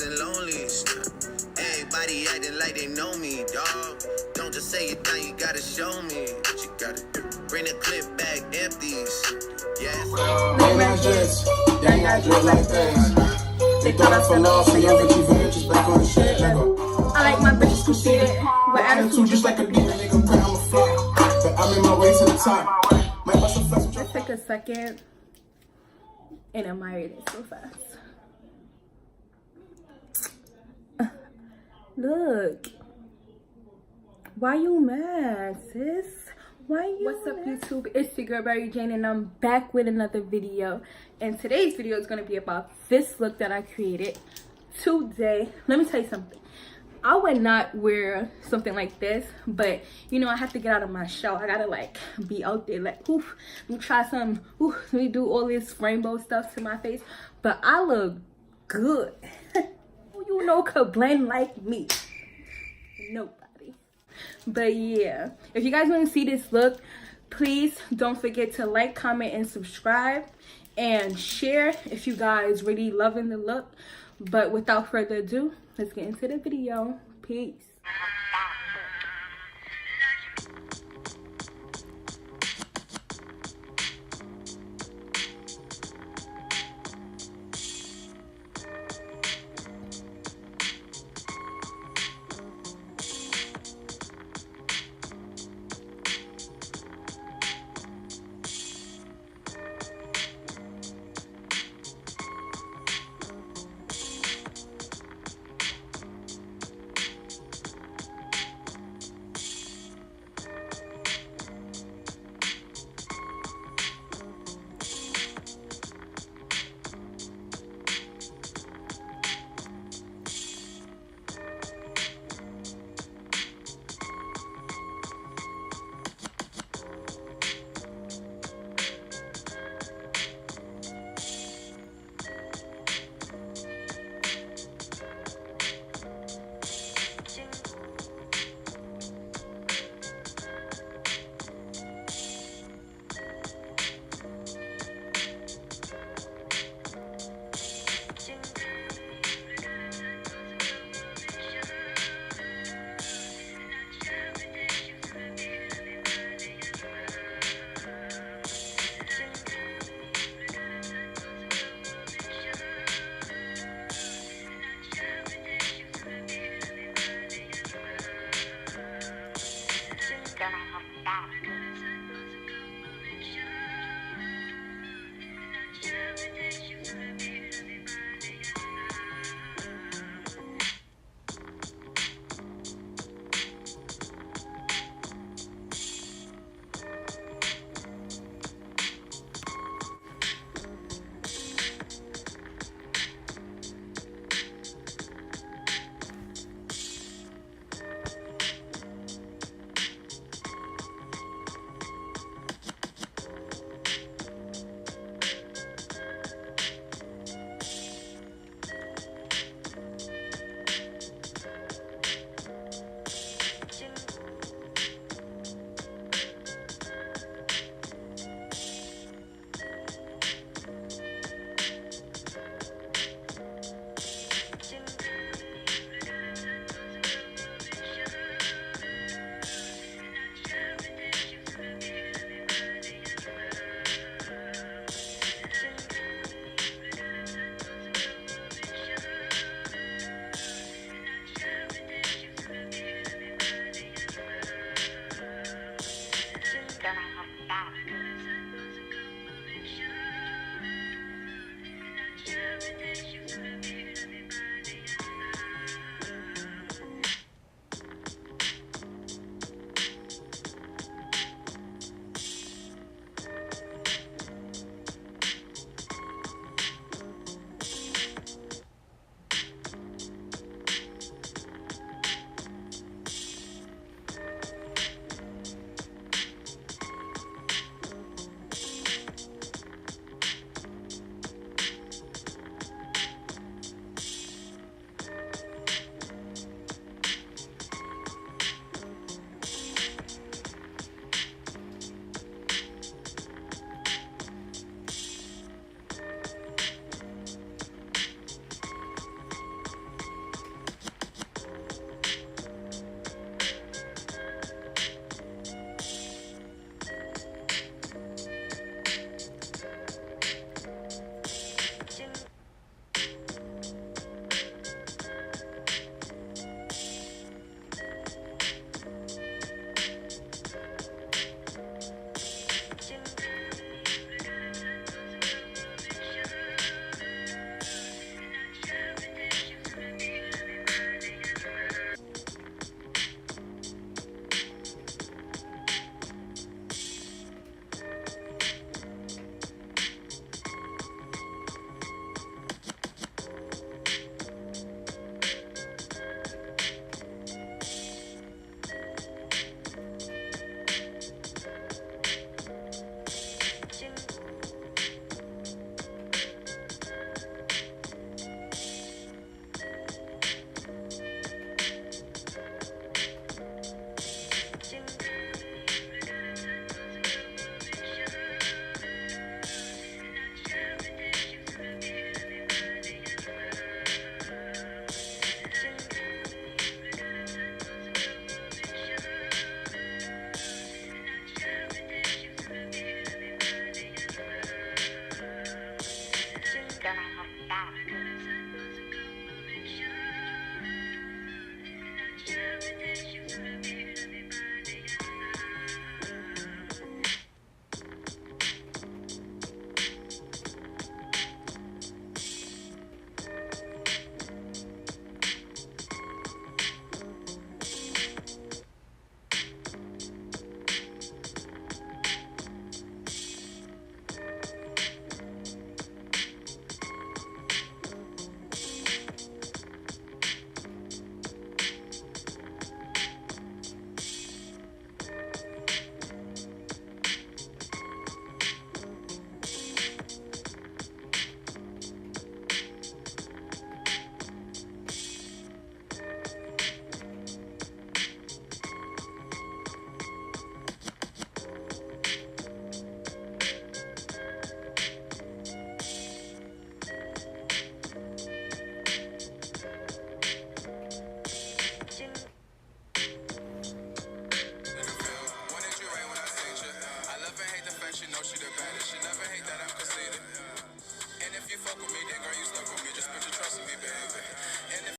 Lonely. Everybody acting like they know me, dog. Don't just say it now, you gotta show me. You gotta bring the clip back empties. Yes. They not just, they not just like that. They thought I fell off, so young bitches bitches back on the shit. I like my bitches conceited with attitude just like a demon, nigga. Pray I'm a flop, but I'm in my way to the top. Might bust a flex with your. Let's take a second and admire this so fast. Look, why you mad, sis? Why you What's up, YouTube? It's your girl Berry Jane, and I'm back with another video. And today's video is going to be about this look that I created today. Let me tell you something. I would not wear something like this, but you know, I have to get out of my shell. I gotta like be out there, like, oof, let me try some, oof, let me do all this rainbow stuff to my face. But I look good. You know, could blend like me. Nobody. But yeah, if you guys want to see this look, please don't forget to like, comment, and subscribe, and share if you guys really loving the look. But without further ado, let's get into the video. Peace.